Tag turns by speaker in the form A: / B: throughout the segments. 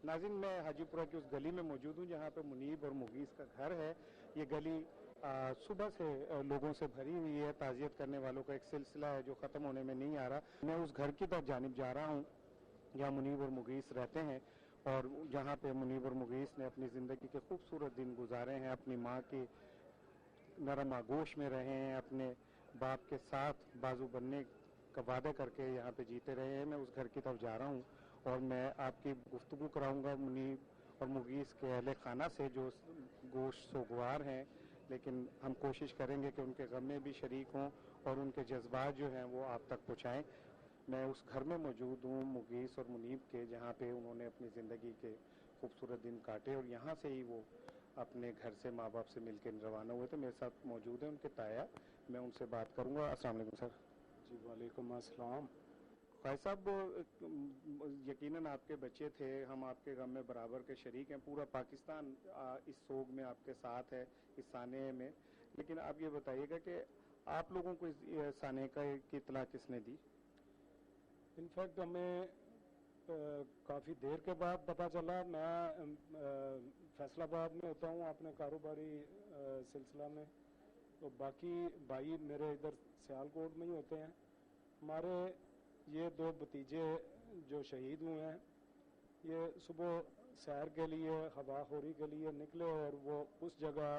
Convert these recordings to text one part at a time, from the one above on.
A: नाज़रीन, मैं हाजीपुरा की उस गली में मौजूद हूँ जहाँ पे मुनीब और मुगीस का घर है। ये गली सुबह से लोगों से भरी हुई है। ताज़ियत करने वालों का एक सिलसिला है जो ख़त्म होने में नहीं आ रहा। मैं उस घर की तरफ जानिब जा रहा हूँ जहाँ मुनीब और मुगीस रहते हैं और जहाँ पे मुनीब और मुगीस ने अपनी ज़िंदगी के खूबसूरत दिन गुजारे हैं, अपनी माँ की नरम आगोश में रहे हैं, अपने बाप के साथ बाजू बनने का वादा करके यहाँ पे जीते रहे हैं। मैं उस घर की तरफ जा रहा हूँ और मैं आपकी गुफ्तगू कराऊंगा मुनीब और मुगीस के अहले खाना से जो गोश्त सोगवार हैं, लेकिन हम कोशिश करेंगे कि उनके गम में भी शरीक हों और उनके जज्बात जो हैं वो आप तक पहुँचाएँ। मैं उस घर में मौजूद हूँ मुगीस और मुनीब के, जहाँ पे उन्होंने अपनी ज़िंदगी के खूबसूरत दिन काटे और यहाँ से ही वो अपने घर से माँ बाप से मिलकर रवाना हुए थे। मेरे साथ मौजूद है उनके ताया, मैं उनसे बात करूँगा। अस्सलाम वालेकुम सर।
B: जी वालेकुम अस्सलाम।
A: ख्वाजा साहब, यकीनन आपके बच्चे थे, हम आपके गम में बराबर के शरीक हैं। पूरा पाकिस्तान इस सोग में आपके साथ है, इस साने में। लेकिन आप ये बताइएगा कि आप लोगों को इस साने की इत्तला किसने दी?
B: इनफैक्ट हमें काफ़ी देर के बाद पता चला। मैं फैसलाबाद में होता हूँ अपने कारोबारी सिलसिला में, तो बाकी भाई मेरे इधर सियालकोट में ही होते हैं। हमारे ये दो भतीजे जो शहीद हुए हैं, ये सुबह सैर के लिए, हवाखोरी के लिए निकले और वो उस जगह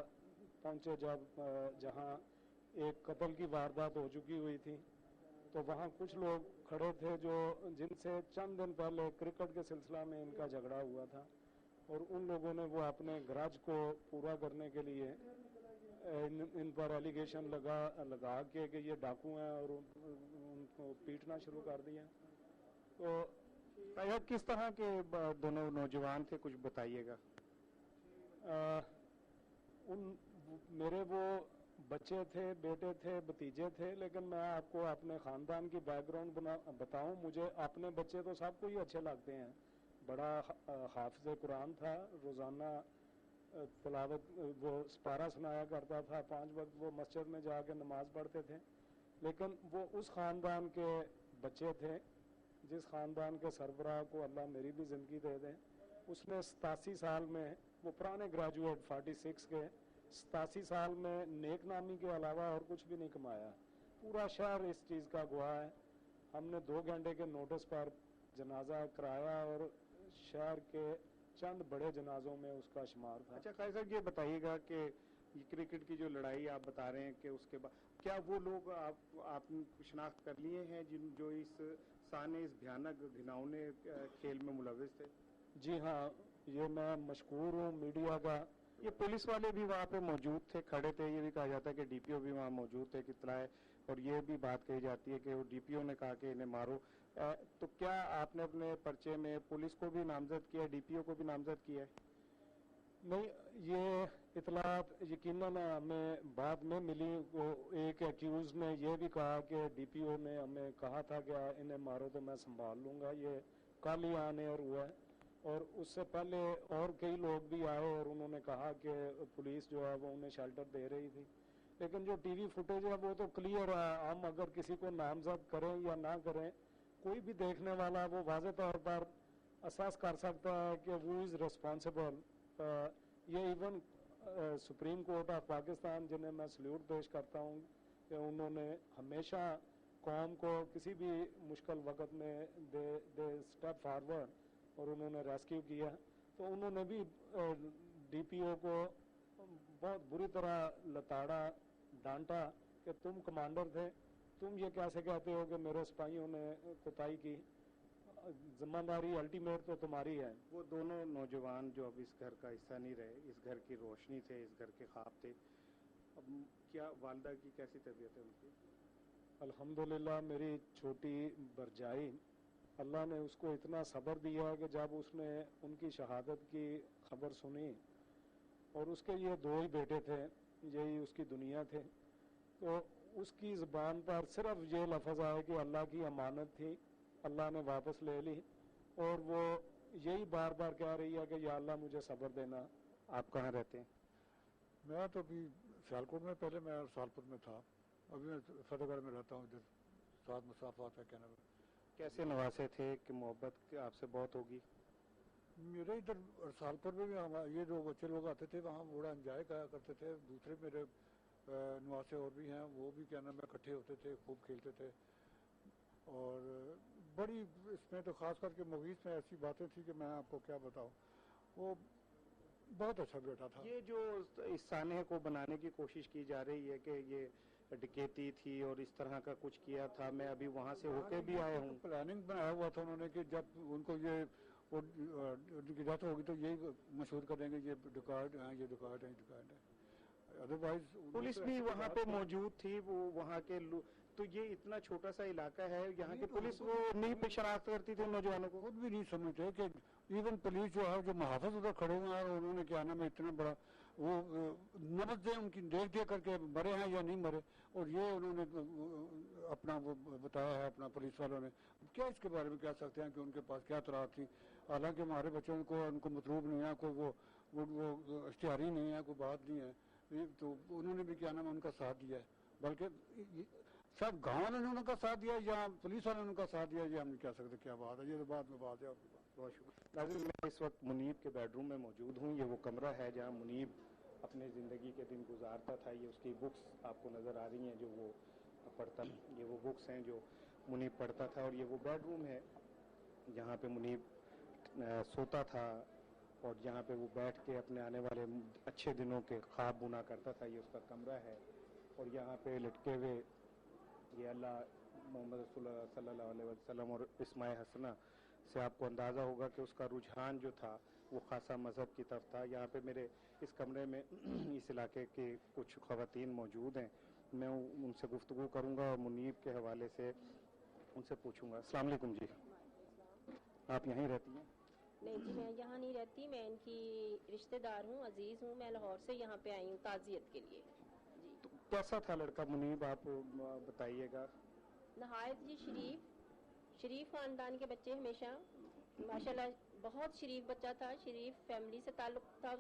B: पहुंचे जहां एक कत्ल की वारदात हो चुकी हुई थी। तो वहाँ कुछ लोग खड़े थे जिनसे चंद दिन पहले क्रिकेट के सिलसिला में इनका झगड़ा हुआ था, और उन लोगों ने वो अपने गरज को पूरा करने के लिए इन पर एलिगेशन लगा के कि ये डाकू हैं और उनको पीटना शुरू कर दिया।
A: तो किस तरह के दोनों नौजवान थे, कुछ बताइएगा।
B: मेरे वो बच्चे थे, बेटे थे, भतीजे थे, लेकिन मैं आपको अपने खानदान की बैकग्राउंड बताऊं, मुझे अपने बच्चे तो सबको ही अच्छे लगते हैं। बड़ा हाफिज़ कुरान था, रोज़ाना तिलावत वो पारा सुनाया करता था, 5 वक्त वो मस्जिद में जाके नमाज पढ़ते थे। लेकिन वो उस ख़ानदान के बच्चे थे जिस ख़ानदान के सरबराह को अल्लाह मेरी भी ज़िंदगी दे दें। उसने 87 साल में, वो पुराने ग्रेजुएट 46 के, 87 साल में नेक नामी के अलावा और कुछ भी नहीं कमाया। पूरा शहर इस चीज़ का गवाह है। हमने 2 घंटे के नोटिस पर जनाजा कराया और शहर के चंद बड़े जनाजों में उसका शुमार था।
A: अच्छा ख्वाजा साहब, ये बताइएगा कि ये क्रिकेट की जो लड़ाई आप बता रहे हैं कि उसके बाद क्या वो लोग आपने शिनाख्त कर लिए हैं जो इस साने, इस भयानक घिनौने खेल में मुलविस थे?
B: जी हाँ, ये मैं मशकूर हूँ मीडिया का।
A: ये पुलिस वाले भी वहाँ पे मौजूद थे, खड़े थे। ये भी कहा जाता है कि डीपीओ भी वहाँ मौजूद थे, कितना है, और ये भी बात कही जाती है कि वो डीपीओ ने कहा कि इन्हें मारो। तो क्या आपने अपने पर्चे में पुलिस को भी नामजद किया, डीपीओ को भी नामजद किया है?
B: नहीं, ये इतलात यकीनन हमें बाद में मिली। वो एक एक्यूज ने ये भी कहा कि डीपीओ ने हमें कहा था कि इन्हें मारो तो मैं संभाल लूँगा। ये कल ही आने और हुआ है, और उससे पहले और कई लोग भी आए और उन्होंने कहा कि पुलिस जो है वो उन्हें शेल्टर दे रही थी। लेकिन जो टीवी फुटेज है वो तो क्लियर है। हम अगर किसी को नामजद करें या ना करें, कोई भी देखने वाला वो वाज़े तौर पर अहसास कर सकता है कि वो इज़ रिस्पॉन्सिबल। ये even supreme court of Pakistan, जिन्हें मैं सल्यूट पेश करता हूँ कि उन्होंने हमेशा कौम को किसी भी मुश्किल वक्त में दे स्टेप फॉरवर्ड और उन्होंने रेस्क्यू किया। तो उन्होंने भी डीपीओ को बहुत बुरी तरह लताड़ा, डांटा कि तुम कमांडर थे, तुम ये कैसे कहते हो कि मेरे सिपाहियों ने कोताही की, जिम्मेदारी अल्टीमेट तो तुम्हारी है।
A: वो दोनों नौजवान जो अब इस घर का हिस्सा नहीं रहे, इस घर की रोशनी थे, इस घर के ख्वाब थे, अब क्या वालदा की कैसी तबीयत है उनकी?
B: अल्हम्दुलिल्लाह मेरी छोटी बरजाई, अल्लाह ने उसको इतना सब्र दिया कि जब उसने उनकी शहादत की खबर सुनी, और उसके ये 2 ही बेटे थे, यही उसकी दुनिया थे, तो उसकी ज़बान पर सिर्फ ये लफ्ज़ आया कि अल्लाह की अमानत थी, अल्लाह ने वापस ले ली, और वो यही बार बार कह रही है कि या अल्लाह मुझे सब्र देना।
A: आप कहाँ रहते हैं?
C: मैं तो अभी सियालकोट में, पहले मैं सालपुर में था, अभी मैं फतेहगढ़ में रहता हूँ, इधर साथ मुसाफात है कहना।
A: कैसे नवासे थे कि मोहब्बत आपसे बहुत होगी?
C: میرے ادھر رسالپور میں بھی یہ جو بچے لوگ آتے تھے وہاں بڑا انجوائے کیا کرتے تھے. دوسرے میرے نواسے اور بھی ہیں, وہ بھی کیا نام ہے اکٹھے ہوتے تھے, خوب کھیلتے تھے. اور بڑی اس میں تو خاص کر کے مغیث میں ایسی باتیں تھیں کہ میں آپ کو کیا بتاؤں, وہ بہت اچھا بیٹا تھا.
A: یہ جو اس سانحے کو بنانے کی کوشش کی جا رہی ہے کہ یہ ڈکیتی تھی اور اس طرح کا کچھ کیا تھا, میں ابھی وہاں سے ہو کے بھی آیا ہوں.
C: پلاننگ بنایا ہوا تھا انہوں نے کہ جب ان کو یہ ان کی ڈیتھ ہوگی تو یہی مشہور کر دیں گے یہ ڈکارڈ ہیں, یہ ڈکارڈ ہیں, ڈکارڈ ہیں. ادروائز
A: پولیس بھی وہاں پہ موجود تھی, وہ وہاں کے تو یہ اتنا چھوٹا سا علاقہ ہے, یہاں کی پولیس وہ نہیں پہ شناخت کرتی تھی نوجوانوں کو.
C: خود بھی نہیں سمجھتے کہ ایون پولیس جو ہے جو محافظ ادھر کھڑے ہوئے ہیں, اور انہوں نے کیا نام ہے اتنا بڑا وہ نبض دے ان کی دیکھ دیکھ کر کے مرے ہیں یا نہیں مرے, اور یہ انہوں نے اپنا وہ بتایا ہے اپنا پولیس والوں نے. کیا اس کے بارے میں کہہ سکتے ہیں کہ ان کے پاس کیا اطلاعات تھی, حالانکہ ہمارے بچوں کو ان کو مطلوب نہیں ہے, کوئی وہ اشتہاری نہیں ہے, کوئی بات نہیں ہے. تو انہوں نے بھی کیا نام ہے ان کا ساتھ دیا ہے, بلکہ سب گاؤں نے ان کا ساتھ دیا یا پولیس والوں نے ان کا ساتھ دیا, یہ ہم نہیں کہہ سکتے کیا بات ہے, یہ تو بعد میں بات ہے.
A: بہت شکریہ. ناظرین, میں اس وقت منیب کے بیڈ روم میں موجود ہوں. یہ وہ کمرہ ہے جہاں منیب اپنے زندگی کے دن گزارتا تھا. یہ اس کی بکس آپ کو نظر آ رہی ہیں جو وہ پڑھتا, یہ وہ بکس ہیں جو منیب پڑھتا تھا, اور یہ وہ بیڈ روم ہے جہاں پہ منیب سوتا تھا اور جہاں پہ وہ بیٹھ کے اپنے آنے والے اچھے دنوں کے خواب بنا کرتا تھا. یہ اس کا کمرہ ہے, اور یہاں پہ لٹکے ہوئے یہ اللہ محمد رسول اللہ صلی اللہ علیہ وسلم اور اسماء حسنہ سے آپ کو اندازہ ہوگا کہ اس کا رجحان جو تھا وہ خاصا مذہب کی طرف تھا. یہاں پہ میرے اس کمرے میں اس علاقے کے کچھ خواتین موجود ہیں, میں ان سے گفتگو کروں گا اور منیب کے حوالے سے ان سے پوچھوں گا. السلام علیکم جی, آپ یہیں رہتی ہیں؟
D: نہیں جی, میں یہاں نہیں رہتی, میں ان کی رشتہ دار ہوں, عزیز ہوں. میں لاہور سے یہاں پہ آئی ہوں تعزیت کے لیے. جی,
A: تو کیسا تھا لڑکا منیب, آپ بتائیے گا.
D: نہایت جی شریف خاندان کے بچے, ہمیشہ ماشاءاللہ بہت شریف بچہ تھا, شریف فیملی سے تعلق تھا.